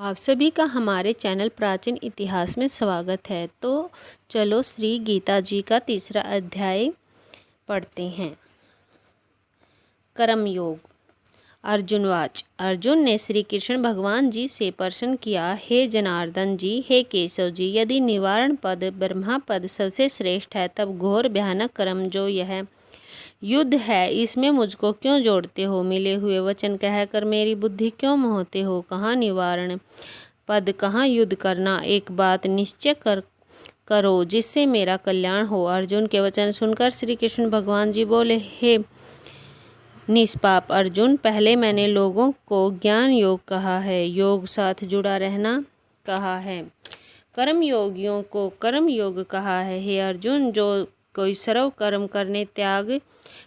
आप सभी का हमारे चैनल प्राचीन इतिहास में स्वागत है। तो चलो श्री गीता जी का तीसरा अध्याय पढ़ते हैं। कर्म योग। अर्जुनवाच। अर्जुन ने श्री कृष्ण भगवान जी से प्रश्न किया, हे जनार्दन जी, हे केशव जी, यदि निवारण पद ब्रह्मा पद सबसे श्रेष्ठ है, तब घोर भयानक कर्म जो यह युद्ध है, इसमें मुझको क्यों जोड़ते हो? मिले हुए वचन कहकर मेरी बुद्धि क्यों मोहते हो? कहाँ निवारण पद, कहाँ युद्ध करना? एक बात निश्चय करो जिससे मेरा कल्याण हो। अर्जुन के वचन सुनकर श्री कृष्ण भगवान जी बोले, हे निष्पाप अर्जुन, पहले मैंने लोगों को ज्ञान योग कहा है, योग साथ जुड़ा रहना कहा है। कर्म योगियों को कर्म योग कहा है। हे अर्जुन, जो कोई सर्व कर्म करने त्याग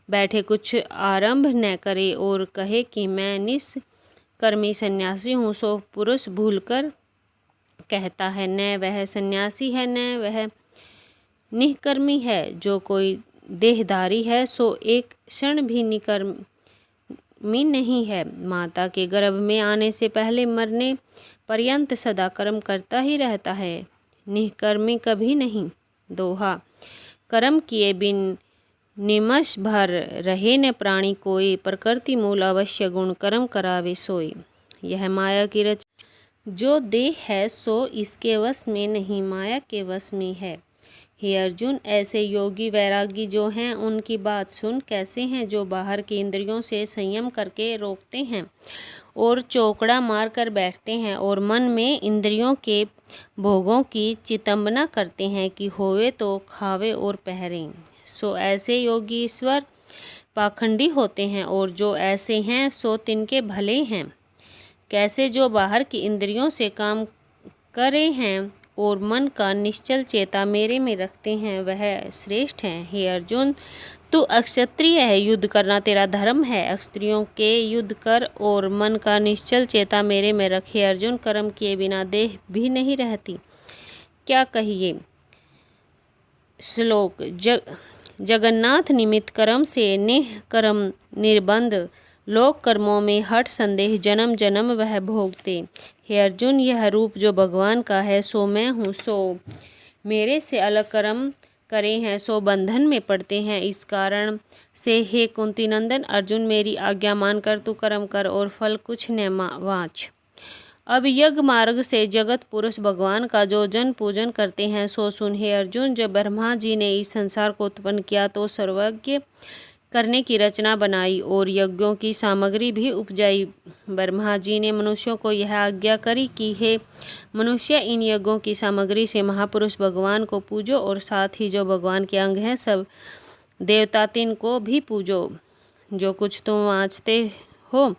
बैठे, कुछ आरंभ न करे और कहे कि मैं निष्कर्मी सन्यासी हूँ, सो पुरुष भूलकर कहता है, न वह सन्यासी है न वह निष्कर्मी है। जो कोई देहधारी है, सो एक क्षण भी निष्कर्मी नहीं है। माता के गर्भ में आने से पहले मरने पर्यंत सदा कर्म करता ही रहता है, निष्कर्मी कभी नहीं। दोहा। कर्म किए बिन निमष भर रहे न प्राणी कोई, प्रकृति मूल अवश्य गुण कर्म करावे सोई। यह माया की रच जो देह है, सो इसके वश में नहीं, माया के वश में है। हे अर्जुन, ऐसे योगी वैरागी जो हैं, उनकी बात सुन। कैसे हैं? जो बाहर की इंद्रियों से संयम करके रोकते हैं और चौकड़ा मार कर बैठते हैं और मन में इंद्रियों के भोगों की चितंबना करते हैं कि होवे तो खावे और पहरें। सो ऐसे योगी ईश्वर पाखंडी होते हैं, और जो ऐसे हैं सो तिनके भले हैं। कैसे? जो बाहर की इंद्रियों से काम करे हैं और मन का निश्चल चेता मेरे में रखते हैं, वह श्रेष्ठ हैं। हे अर्जुन, तू अक्षत्रिय है, युद्ध करना तेरा धर्म है। क्षत्रियों के युद्ध कर और मन का निश्चल चेता मेरे में रखे। अर्जुन, कर्म किए बिना देह भी नहीं रहती, क्या कहिए? श्लोक। जगन्नाथ निमित्त कर्म से निष्कर्म निर्बंध, लोक कर्मों में हठ संदेह, जन्म जन्म वह भोगते। हे अर्जुन, यह रूप जो भगवान का है, सो मैं हूँ। सो मेरे से अलग कर्म करे हैं, सो बंधन में पड़ते हैं। इस कारण से हे कुंती नंदन अर्जुन, मेरी आज्ञा मानकर तू कर्म कर और फल कुछ न वांछ। अब यज्ञ मार्ग से जगत पुरुष भगवान का जो जन पूजन करते हैं, सो सुन। हे अर्जुन, जब ब्रह्मा जी ने इस संसार को उत्पन्न किया तो सर्वज्ञ करने की रचना बनाई और यज्ञों की सामग्री भी उपजाई। ब्रह्मा जी ने मनुष्यों को यह आज्ञा करी कि हे मनुष्य, इन यज्ञों की सामग्री से महापुरुष भगवान को पूजो और साथ ही जो भगवान के अंग हैं सब देवता तिन को भी पूजो। जो कुछ तुम वांछते हो,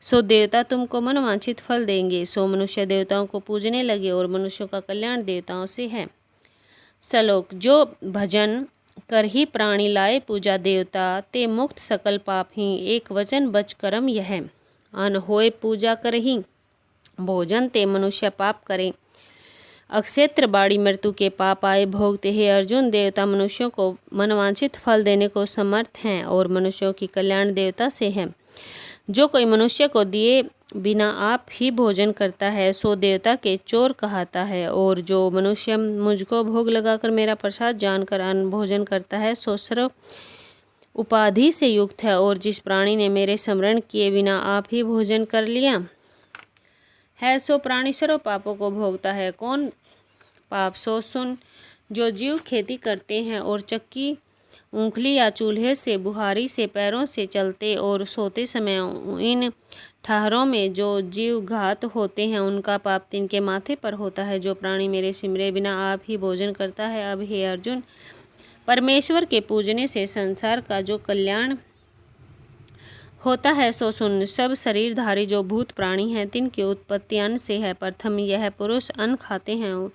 सो देवता तुमको मनवांछित फल देंगे। सो मनुष्य देवताओं को पूजने लगे और मनुष्यों का कल्याण देवताओं से है। श्लोक। जो भजन कर ही प्राणी लाए पूजा देवता, ते मुक्त सकल पाप ही। एक वचन बच कर्म यह, अन होए पूजा कर ही भोजन, ते मनुष्य पाप करे। अक्षेत्र बाड़ी मृत्यु के पाप आए भोगते। हे अर्जुन, देवता मनुष्यों को मनवांछित फल देने को समर्थ हैं और मनुष्यों की कल्याण देवता से है। जो कोई मनुष्य को दिए बिना आप ही भोजन करता है, सो देवता के चोर कहता है। और जो मनुष्य मुझको भोग लगाकर मेरा प्रसाद जानकर अन्न भोजन करता है, सो सर्व उपाधि से युक्त है। और जिस प्राणी ने मेरे स्मरण किए बिना आप ही भोजन कर लिया है, सो प्राणी सर्व पापों को भोगता है। कौन पाप? सो सुन। जो जीव खेती करते हैं और चक्की, ऊखली या चूल्हे से, बुहारी से, पैरों से चलते और सोते समय इन ठहरों में जो जीव घात होते हैं, उनका पाप तिनके माथे पर होता है। जो प्राणी मेरे सिमरे बिना आप ही भोजन करता है। अब हे अर्जुन, परमेश्वर के पूजने से संसार का जो कल्याण होता है, सो सुन। सब शरीरधारी जो भूत प्राणी हैं, तिनकी उत्पत्ति अन्न से है। प्रथम यह पुरुष अन्न खाते हैं,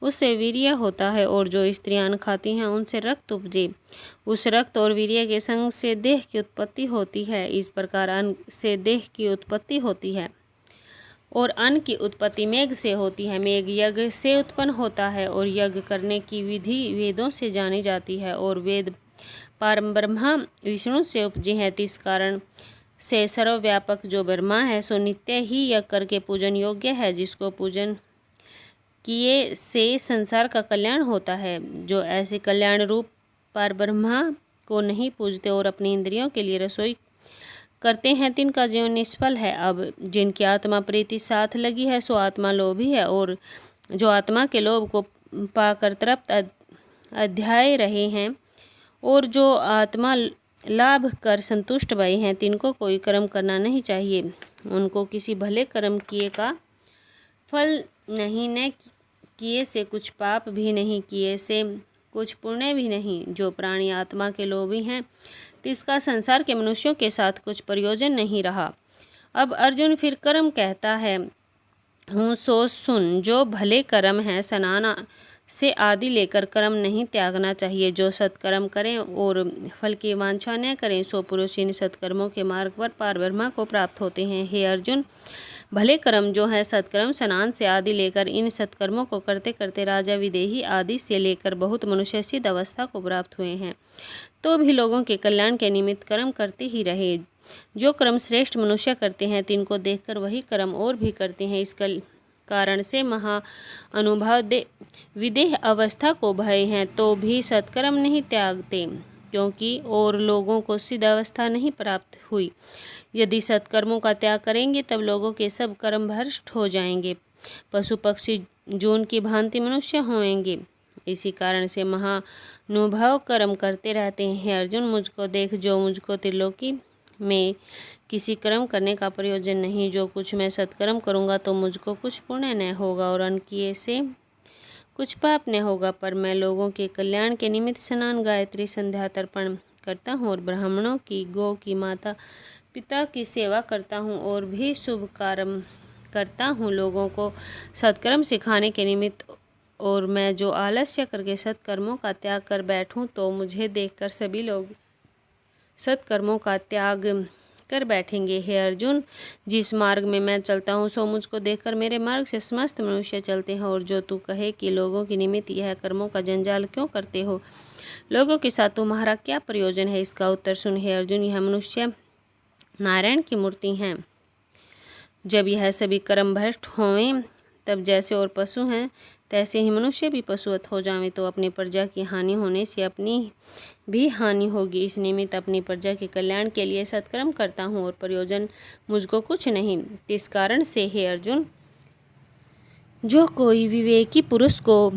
उससे वीर्य होता है, और जो स्त्रियां अन्न खाती हैं, उनसे रक्त उपजे। उस रक्त और वीर्य के संग से देह की उत्पत्ति होती है। इस प्रकार अन्न से देह की उत्पत्ति होती है, और अन्न की उत्पत्ति मेघ से होती है। मेघ यज्ञ से उत्पन्न होता है, और यज्ञ करने की विधि वेदों से जानी जाती है, और वेद परम ब्रह्मा विष्णु से उपजे हैं। इस कारण से सर्वव्यापक जो ब्रह्मा है सो नित्य ही यज्ञ करके पूजन योग्य है, जिसको पूजन किए से संसार का कल्याण होता है। जो ऐसे कल्याण रूप पर ब्रह्मा को नहीं पूजते और अपनी इंद्रियों के लिए रसोई करते हैं, तिनका जीवन निष्फल है। अब जिनकी आत्मा प्रीति साथ लगी है सो आत्मा लोभी है, और जो आत्मा के लोभ को पाकर तृप्त अध्याय रहे हैं और जो आत्मा लाभ कर संतुष्ट भये हैं, तिनको कोई कर्म करना नहीं चाहिए। उनको किसी भले कर्म किए का फल नहीं, न किए से कुछ पाप भी नहीं, किए से कुछ पुण्य भी नहीं। जो प्राणी आत्मा के लोभी हैं, तिसका संसार के मनुष्यों के साथ कुछ प्रयोजन नहीं रहा। अब अर्जुन फिर कर्म कहता है हूँ सो सुन। जो भले कर्म हैं, स्नान से आदि लेकर कर्म नहीं त्यागना चाहिए। जो सत्कर्म करें और फल की वांछा न करें, सो पुरुष इन सत्कर्मों के मार्ग पर पार ब्रह्मा को प्राप्त होते हैं। हे अर्जुन, भले कर्म जो है सत्कर्म, स्नान से आदि लेकर इन सत्कर्मों को करते करते राजा विदेही आदि से लेकर बहुत मनुष्य सिद्ध अवस्था को प्राप्त हुए हैं, तो भी लोगों के कल्याण के निमित्त कर्म करते ही रहे। जो कर्म श्रेष्ठ मनुष्य करते हैं, तिनको देखकर वही कर्म और भी करते हैं। इस कारण से महाअनुभाव विदेह अवस्था को भय हैं, तो भी सत्कर्म नहीं त्यागते, क्योंकि और लोगों को सिद्ध अवस्था नहीं प्राप्त हुई। यदि सत्कर्मों का त्याग करेंगे, तब लोगों के सब कर्म भ्रष्ट हो जाएंगे, पशु पक्षी जून की भांति मनुष्य होंगे। इसी कारण से महानुभाव कर्म करते रहते हैं। अर्जुन, मुझको देख, जो मुझको त्रिलोकी में किसी कर्म करने का प्रयोजन नहीं। जो कुछ मैं सत्कर्म करूँगा तो मुझको कुछ पुण्य न होगा और अन्न किए से कुछ पाप न होगा, पर मैं लोगों के कल्याण के निमित्त स्नान, गायत्री, संध्या, तर्पण करता हूँ और ब्राह्मणों की, गौ की, माता पिता की सेवा करता हूँ और भी शुभ कर्म करता हूँ लोगों को सत्कर्म सिखाने के निमित्त। और मैं जो आलस्य करके सत्कर्मों का त्याग कर बैठूं, तो मुझे देखकर सभी लोग सत्कर्मों का त्याग कर बैठेंगे। हे अर्जुन, जिस मार्ग में मैं चलता हूँ, सो मुझको देखकर मेरे मार्ग से समस्त मनुष्य चलते हैं। और जो तू कहे कि लोगों के निमित्त यह कर्मों का जंजाल क्यों करते हो, लोगों के साथ तुम्हारा क्या प्रयोजन है, इसका उत्तर सुन। हे अर्जुन, यह मनुष्य नारायण की मूर्ति हैं। जब यह सभी कर्म भ्रष्ट होवें, तब जैसे और पशु हैं, तैसे ही मनुष्य भी पशुवत हो जावें, तो अपनी प्रजा की हानि होने से अपनी भी हानि होगी। इस निमित्त अपनी प्रजा के कल्याण के लिए सत्कर्म करता हूँ और प्रयोजन मुझको कुछ नहीं। इस कारण से हे अर्जुन, जो कोई विवेकी पुरुष को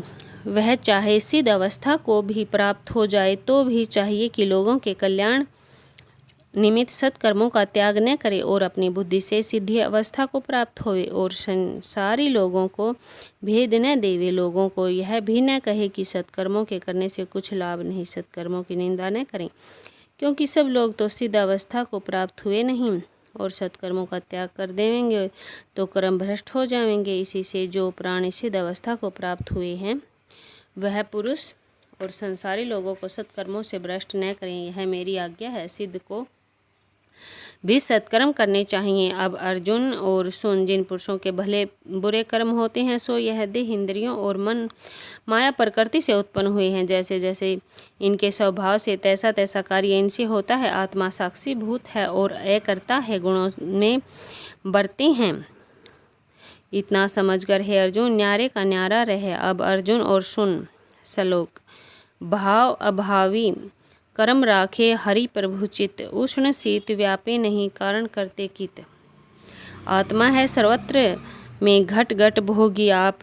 वह चाहे सिद्ध अवस्था को भी प्राप्त हो जाए, तो भी चाहिए कि लोगों के कल्याण निमित्त सत्कर्मों का त्याग न करे और अपनी बुद्धि से सिद्धि अवस्था को प्राप्त होवे और संसारी लोगों को भेद न देवे। लोगों को यह भी न कहे कि सत्कर्मों के करने से कुछ लाभ नहीं। सत्कर्मों की निंदा न करें, क्योंकि सब लोग तो सिद्ध अवस्था को प्राप्त हुए नहीं, और सत्कर्मों का त्याग कर देवेंगे तो कर्म भ्रष्ट हो जाएंगे। इसी से जो प्राणी सिद्ध अवस्था को प्राप्त हुए हैं, वह पुरुष और संसारी लोगों को सत्कर्मों से भ्रष्ट न करें, यह मेरी आज्ञा है। सिद्ध को भी सत्कर्म करने चाहिए। अब अर्जुन और सुन, जिन पुरुषों के भले बुरे कर्म होते हैं, सो यह देह, इंद्रियों और मन माया प्रकृति से उत्पन्न हुए हैं। जैसे जैसे इनके स्वभाव से तैसा तैसा कार्य इनसे होता है। आत्मा साक्षी भूत है और करता है, गुणों में बढ़ते हैं। इतना समझकर हे अर्जुन, न्यारे का न्यारा रहे। अब अर्जुन और सुन श्लोक। भाव अभावी कर्म राखे हरि प्रभु चित, उष्ण शीत व्यापे नहीं कारण करते कित। आत्मा है सर्वत्र में घट घट भोगी आप,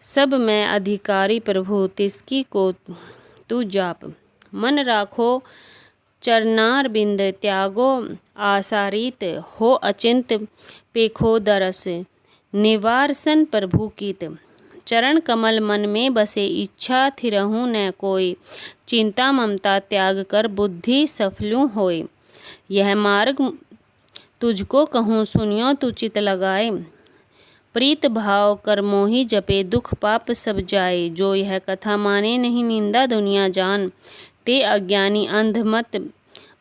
सब में अधिकारी प्रभु तिसकी को तू जाप। मन राखो चरनार बिंद, त्यागो आसारित हो अचिंत पेखो दरस, निवारसन प्रभु कीत। चरण कमल मन में बसे, इच्छा थिरहूँ न कोय, चिंता ममता त्याग कर बुद्धि सफलू होय। यह मार्ग तुझको कहूँ सुनियो तू चित लगाए, प्रीत भाव कर मोहि जपे दुख पाप सब जाए। जो यह कथा माने नहीं निंदा दुनिया जान, ते अज्ञानी अंध मत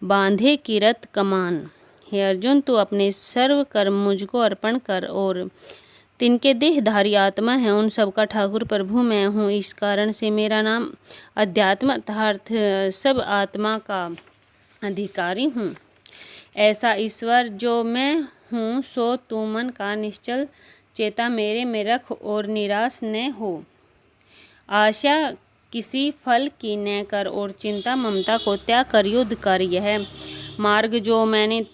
बांधे किरत कमान। हे अर्जुन, तू अपने सर्व कर्म मुझको अर्पण कर, और तिनके देहधारी आत्मा है, उन सब का ठाकुर प्रभु मैं हूँ। इस कारण से मेरा नाम अध्यात्म अर्थात सब आत्मा का अधिकारी हूँ। ऐसा ईश्वर जो मैं हूँ सो तू मन का निश्चल चेता मेरे में रख और निराश न हो। आशा किसी फल की न कर और चिंता ममता को त्याग कर युद्ध कर। यह मार्ग जो मैंने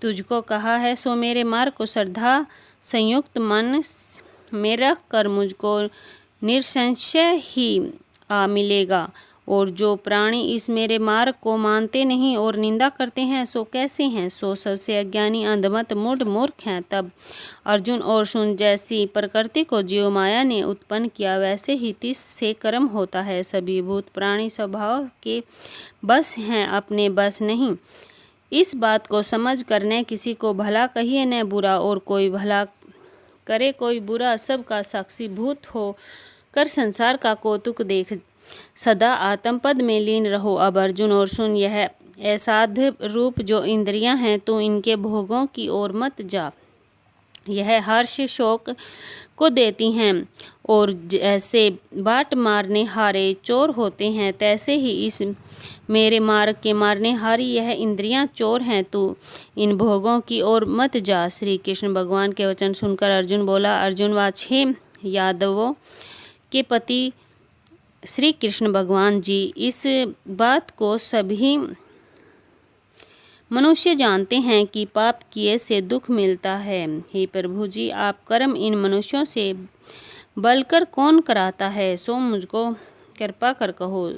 तुझको कहा है सो मेरे मार्ग को श्रद्धा संयुक्त मन में रख कर मुझको निसंशय ही आ मिलेगा। और जो प्राणी इस मेरे मार्ग को मानते नहीं और निंदा करते हैं सो कैसे हैं? सो सबसे अज्ञानी अंधमत मूढ़ मूर्ख हैं। तब अर्जुन और सुन, जैसी प्रकृति को जीव माया ने उत्पन्न किया वैसे ही तिस से कर्म होता है। सभी भूत प्राणी स्वभाव के बस हैं, अपने बस नहीं। इस बात को समझ कर न किसी को भला कहिए न बुरा, और कोई भला करे कोई बुरा, सबका साक्षी भूत हो कर संसार का कौतुक देख, सदा आत्मपद में लीन रहो। अब अर्जुन और सुन, यह असाध्य रूप जो इंद्रियां हैं तो इनके भोगों की ओर मत जा। यह हर्ष शोक को देती हैं, और जैसे बाट मारने हारे चोर होते हैं तैसे ही इस मेरे मार्ग के मारने हारी यह इंद्रियां चोर हैं। तो इन भोगों की ओर मत जा। श्री कृष्ण भगवान के वचन सुनकर अर्जुन बोला, अर्जुन वाच, हे यादवों के पति श्री कृष्ण भगवान जी, इस बात को सभी मनुष्य जानते हैं कि पाप किए से दुख मिलता है। हे प्रभु जी, आप कर्म इन मनुष्यों से बलकर कौन कराता है, सो मुझको कृपा कर कहो।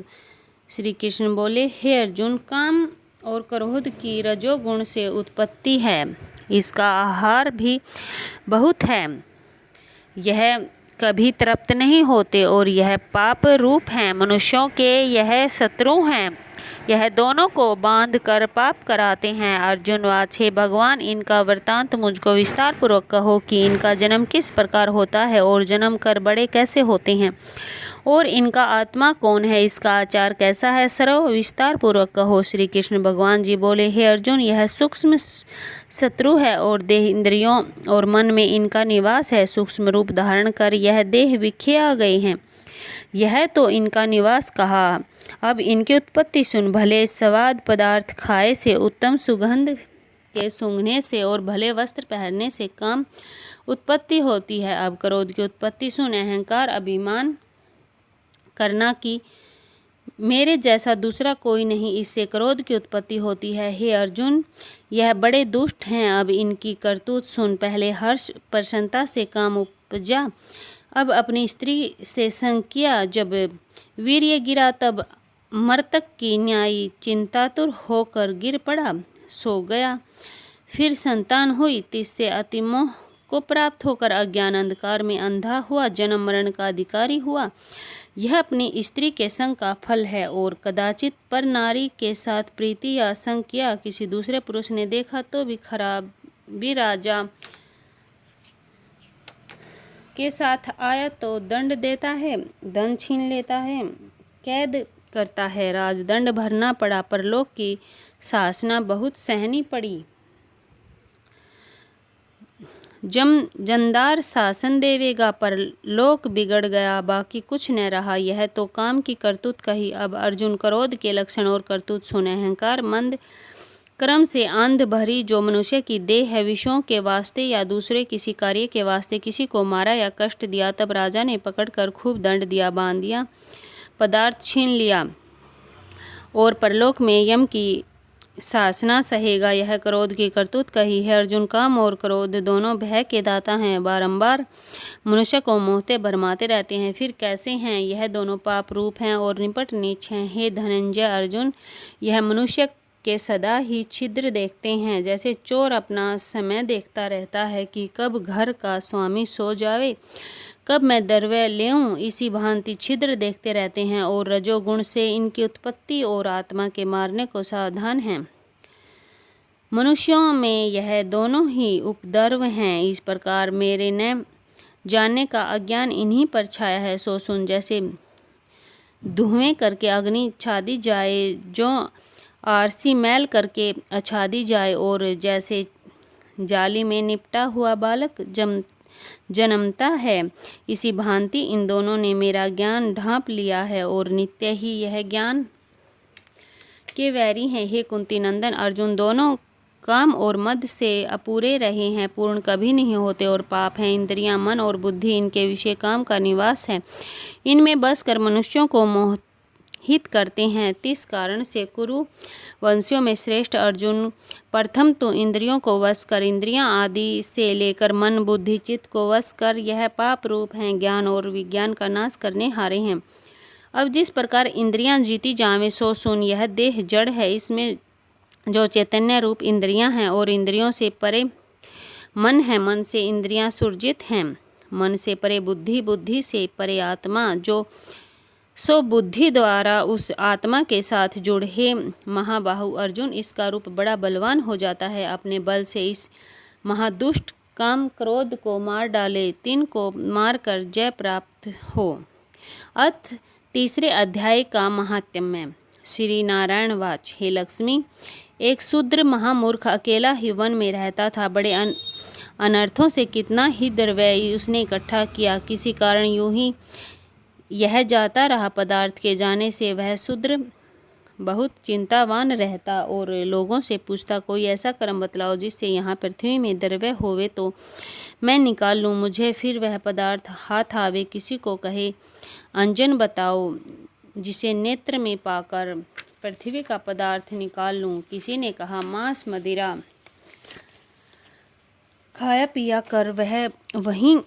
श्री कृष्ण बोले, हे अर्जुन, काम और क्रोध की रजोगुण से उत्पत्ति है, इसका आहार भी बहुत है। यह कभी तृप्त नहीं होते और यह पाप रूप हैं, मनुष्यों के यह शत्रु हैं। यह दोनों को बांध कर पाप कराते हैं। अर्जुन वाच, हे भगवान, इनका वृतांत मुझको विस्तार पूर्वक कहो कि इनका जन्म किस प्रकार होता है और जन्म कर बड़े कैसे होते हैं, और इनका आत्मा कौन है, इसका आचार कैसा है, सर्व विस्तार पूर्वक कहो। श्री कृष्ण भगवान जी बोले, हे अर्जुन, यह सूक्ष्म शत्रु है और देह इंद्रियों और मन में इनका निवास है। सूक्ष्म रूप धारण कर यह देह विख्या गए हैं, यह तो इनका निवास कहा। अब इनकी उत्पत्ति सुन। भले स्वाद पदार्थ खाए से, उत्तम सुगंध के सूंघने से और भले वस्त्र पहनने से काम उत्पत्ति होती है। अब क्रोध की उत्पत्ति सुन। अहंकार अभिमान करना कि मेरे जैसा दूसरा कोई नहीं, इससे क्रोध की उत्पत्ति होती है। हे अर्जुन, यह बड़े दुष्ट हैं। अब इनकी करतूत सुन। पहले हर्ष प्रसन्नता से काम उपजा, अब अपनी स्त्री से संग किया। जब वीर्य गिरा तब मर्तक की न्यायी चिंतातुर होकर गिर पड़ा, सो गया। फिर संतान हुई, तिससे अतिमोह को प्राप्त होकर अज्ञान अंधकार में अंधा हुआ, जन्म मरण का अधिकारी हुआ। यह अपनी स्त्री के संग का फल है। और कदाचित पर नारी के साथ प्रीति या संग किया, किसी दूसरे पुरुष ने देखा तो भी खराब भी राजा के साथ आया तो दंड देता है, धन छीन लेता है, कैद करता है, राजदंड भरना पड़ा, परलोक की शासना बहुत सहनी पड़ी। जमदार शासन देवेगा, पर लोक बिगड़ गया, बाकी कुछ न रहा। यह तो काम की करतूत कही। अब अर्जुन, क्रोध के लक्षण और करतूत सुने। अहंकार मंद कर्म से अंध भरी जो मनुष्य की देह है, विषयों के वास्ते या दूसरे किसी कार्य के वास्ते किसी को मारा या कष्ट दिया, तब राजा ने पकड़कर खूब दंड दिया, बांध दिया, पदार्थ छीन लिया और परलोक में यम की शासना सहेगा। यह क्रोध की करतूत कही है। अर्जुन, काम और क्रोध दोनों भय के दाता हैं, बारंबार मनुष्य को मोहते भरमाते रहते हैं। फिर कैसे हैं? यह दोनों पाप रूप हैं और निपट नीच हैं। हे धनंजय अर्जुन, यह मनुष्य के सदा ही छिद्र देखते हैं, जैसे चोर अपना समय देखता रहता है कि कब घर का स्वामी सो जावे, कब मैं दरवे लेऊं, इसी भांति छिद्र देखते रहते हैं और रजोगुण से इनकी उत्पत्ति और आत्मा के मारने को सावधान हैं। मनुष्यों में यह दोनों ही उपद्रव हैं। इस प्रकार मेरे न जानने का अज्ञान इन्हीं पर छाया है। सो सुन, जैसे धुएं करके अग्नि छादी जाए, जो आरसी मैल करके अछादी जाए, और जैसे जाली में निपटा हुआ बालक जन्मता है, इसी भांति इन दोनों ने मेरा ज्ञान ढांप लिया है और नित्य ही यह ज्ञान के वैरी हैं। हे कुंती नंदन अर्जुन, दोनों काम और मद से अपूरे रहे हैं, पूर्ण कभी नहीं होते और पाप हैं। इंद्रियां, मन और बुद्धि इनके विषय काम का निवास है, इनमें बस कर मनुष्यों को मोहित करते हैं। तिस कारण से कुरु वंशियों में श्रेष्ठ अर्जुन, प्रथम तो इंद्रियों को वश कर, इंद्रियां आदि से लेकर मन बुद्धि चित्त को वश कर, यह पाप रूप हैं, ज्ञान और विज्ञान का नाश करने हारे हैं। अब जिस प्रकार इंद्रियां जीती जावें सो सुन, यह देह जड़ है, इसमें जो चैतन्य रूप इंद्रियां हैं और इंद्रियों से परे मन है, मन से इंद्रियां सुरजित हैं, मन से परे बुद्धि, बुद्धि से परे आत्मा, जो सो बुद्धि द्वारा उस आत्मा के साथ जुड़। हे महाबाहु अर्जुन, इसका रूप बड़ा बलवान हो जाता है, अपने बल से इस महादुष्ट काम क्रोध को मार डाले, तिन को मार कर जय प्राप्त हो। अथ तीसरे अध्याय का महात्म्य। श्री नारायण वाच। हे लक्ष्मी, एक शूद्र महामूर्ख अकेला ही वन में रहता था। बड़े अनर्थों से कितना ही द्रव्य उसने इकट्ठा किया, किसी कारण यूं ही यह जाता रहा। पदार्थ के जाने से वह शूद्र बहुत चिंतावान रहता और लोगों से पूछता, कोई ऐसा कर्म बतलाओ जिससे यहाँ पृथ्वी में द्रव्य होवे तो मैं निकाल लूँ, मुझे फिर वह पदार्थ हाथ आवे। किसी को कहे, अंजन बताओ जिसे नेत्र में पाकर पृथ्वी का पदार्थ निकाल लूँ। किसी ने कहा, मांस मदिरा खाया पिया कर वह वहीं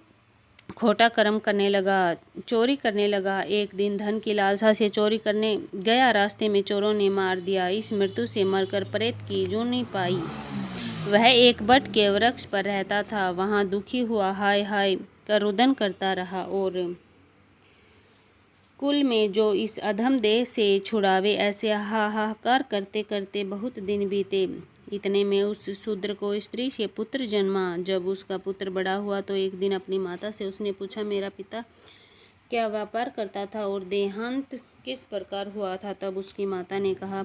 खोटा कर्म करने लगा, चोरी करने लगा। एक दिन धन की लालसा से चोरी करने गया, रास्ते में चोरों ने मार दिया। इस मृत्यु से मरकर प्रेत की जूनी पाई। वह एक बट के वृक्ष पर रहता था, वहां दुखी हुआ हाय हाय कर रुदन करता रहा और कुल में जो इस अधम देह से छुड़ावे, ऐसे हाहाकार करते करते बहुत दिन बीते। इतने में उस शूद्र को स्त्री से पुत्र जन्मा। जब उसका पुत्र बड़ा हुआ तो एक दिन अपनी माता से उसने पूछा, मेरा पिता क्या व्यापार करता था और देहांत किस प्रकार हुआ था? तब उसकी माता ने कहा,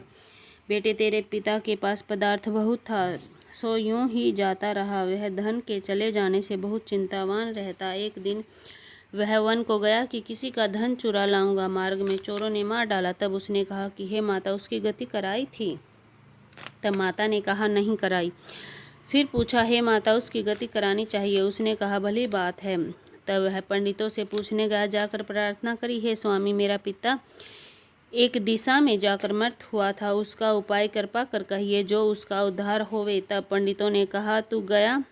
बेटे, तेरे पिता के पास पदार्थ बहुत था, सो यूं ही जाता रहा। वह धन के चले जाने से बहुत चिंतावान रहता। एक दिन वह वन को गया कि किसी का धन चुरा लाऊंगा। मार्ग में चोरों ने मार डाला। तब उसने कहा कि हे माता, उसकी गति कराई थी? तब माता ने कहा, नहीं कराई। फिर पूछा, हे माता, उसकी गति करानी चाहिए। उसने कहा, भली बात है। तब वह पंडितों से पूछने गया, जाकर प्रार्थना करी, हे स्वामी, मेरा पिता एक दिशा में जाकर मृत हुआ था, उसका उपाय कृपा कर कहिए जो उसका उद्धार होवे। तब पंडितों ने कहा, तू गया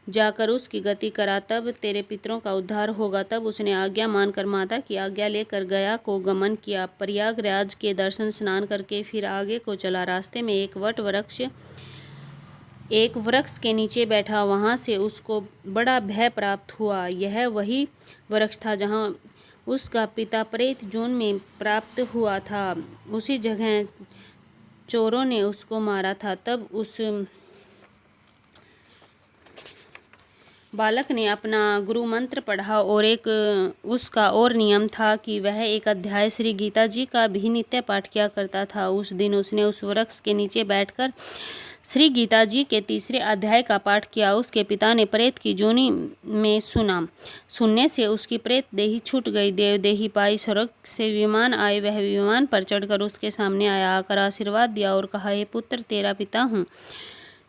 जाकर उसकी गति करा, तब तेरे पितरों का उद्धार होगा। तब उसने आज्ञा मानकर माता की आज्ञा लेकर गया को गमन किया। प्रयागराज के दर्शन स्नान करके फिर आगे को चला। रास्ते में एक वृक्ष के नीचे बैठा, वहां से उसको बड़ा भय प्राप्त हुआ। यह वही वृक्ष था जहां उसका पिता प्रेत जून में प्राप्त हुआ था। उसी जगह चोरों ने उसको मारा था। तब उस बालक ने अपना गुरु मंत्र पढ़ा और एक उसका और नियम था कि वह एक अध्याय श्री गीता जी का भी नित्य पाठ किया करता था। उस दिन उसने उस वृक्ष के नीचे बैठकर श्री गीता जी के तीसरे अध्याय का पाठ किया। उसके पिता ने प्रेत की जोनी में सुनने से उसकी प्रेत देही छूट गई। देवदेही पाई स्वर्ग से विमान आए। वह विमान पर चढ़कर उसके सामने आया, आकर आशीर्वाद दिया और कहा, हे पुत्र, तेरा पिता हूँ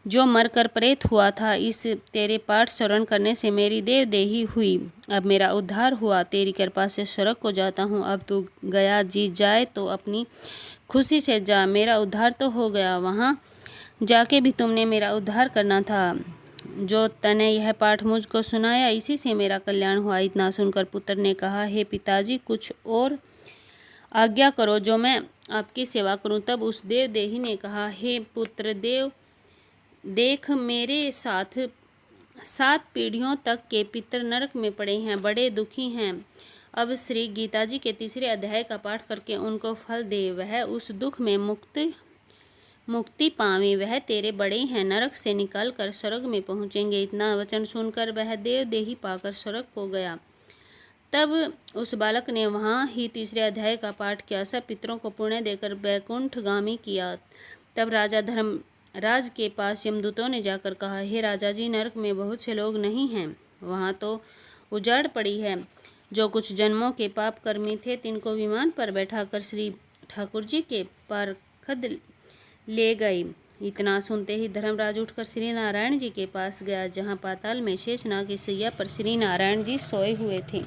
जो मरकर प्रेत हुआ था। इस तेरे पाठ श्रवण करने से मेरी देवदेही हुई। अब मेरा उद्धार हुआ। तेरी कृपा से स्वर्ग को जाता हूँ। अब तू गया जी जाए तो अपनी खुशी से जा, मेरा उद्धार तो हो गया। वहाँ जाके भी तुमने मेरा उद्धार करना था। जो तने यह पाठ मुझको सुनाया, इसी से मेरा कल्याण हुआ। इतना सुनकर पुत्र ने कहा, हे पिताजी, कुछ और आज्ञा करो जो मैं आपकी सेवा करूं। तब उस देवदेही ने कहा, हे पुत्र देख, मेरे साथ 7 पीढ़ियों तक के पितर नरक में पड़े हैं, बड़े दुखी हैं। अब श्री गीता जी के तीसरे अध्याय का पाठ करके उनको फल दे, वह उस दुख में मुक्ति पावे। वह तेरे बड़े हैं, नरक से निकाल कर स्वर्ग में पहुँचेंगे। इतना वचन सुनकर वह देवदेही पाकर स्वर्ग को गया। तब उस बालक ने वहाँ ही तीसरे अध्याय का पाठ किया, सब पितरों को पुण्य देकर वैकुंठगामी किया। तब राजा धर्मराज के पास यमदूतों ने जाकर कहा, हे राजा जी, नरक में बहुत से लोग नहीं हैं, वहाँ तो उजाड़ पड़ी है। जो कुछ जन्मों के पाप कर्मी थे, तिनको विमान पर बैठाकर श्री ठाकुर जी के पारखद ले गई। इतना सुनते ही धर्मराज उठकर श्री नारायण जी के पास गया, जहाँ पाताल में शेषनाग की शैया पर श्री नारायण जी सोए हुए थे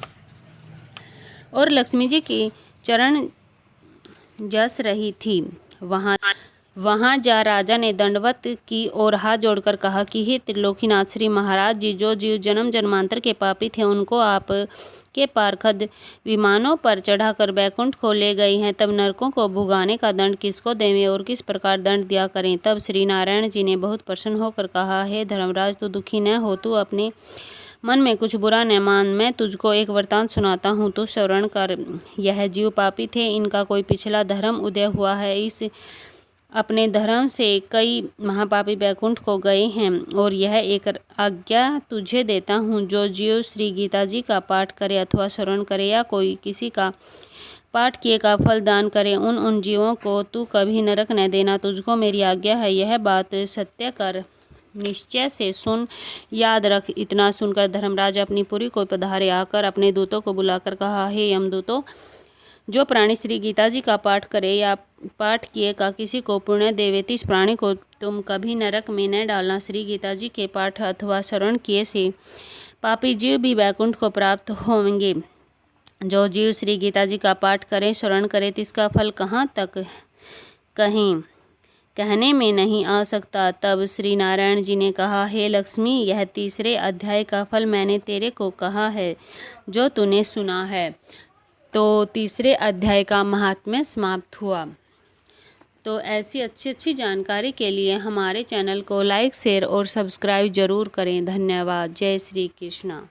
और लक्ष्मी जी की चरण जस रही थी। वहाँ जा राजा ने दंडवत की और हाथ जोड़कर कहा कि हे त्रिलोकीनाथ श्री महाराज जी, जो जीव जन्म जन्मांतर के पापी थे उनको आप के पार्षद विमानों पर चढ़ाकर बैकुंठ को ले गए हैं, तब नरकों को भुगाने का दंड किसको देवें और किस प्रकार दंड दिया करें। तब श्री नारायण जी ने बहुत प्रसन्न होकर कहा, हे धर्मराज, तू दुखी न हो, तू अपने मन में कुछ बुरा न मान। मैं तुझको एक वृतांत सुनाता हूँ, तू श्रवण कर। यह जीव पापी थे, इनका कोई पिछला धर्म उदय हुआ है। इस अपने धर्म से कई महापापी बैकुंठ को गए हैं और यह एक आज्ञा तुझे देता हूँ, जो जीव श्री गीता जी का पाठ करे अथवा श्रवण करे या कोई किसी का पाठ किए का फल दान करे, उन जीवों को तू कभी नरक न देना। तुझको मेरी आज्ञा है, यह बात सत्य कर, निश्चय से सुन, याद रख। इतना सुनकर धर्मराज अपनी पुरी को पधारे आकर अपने दूतों को बुलाकर कहा, हे यमदूतों, जो प्राणी श्री गीता जी का पाठ करे या पाठ किए का किसी को पुण्य देवे, इस प्राणी को तुम कभी नरक में न डालना। श्री गीता जी के पाठ अथवा श्रवण किए से पापी जीव भी वैकुंठ को प्राप्त होंगे। जो जीव श्री गीता जी का पाठ करें श्रवण करे, इसका फल कहाँ तक कहीं कहने में नहीं आ सकता। तब श्री नारायण जी ने कहा, हे लक्ष्मी, यह तीसरे अध्याय का फल मैंने तेरे को कहा है, जो तूने सुना है। तो तीसरे अध्याय का महात्म्य समाप्त हुआ। तो ऐसी अच्छी जानकारी के लिए हमारे चैनल को लाइक, शेयर और सब्सक्राइब जरूर करें। धन्यवाद। जय श्री कृष्णा।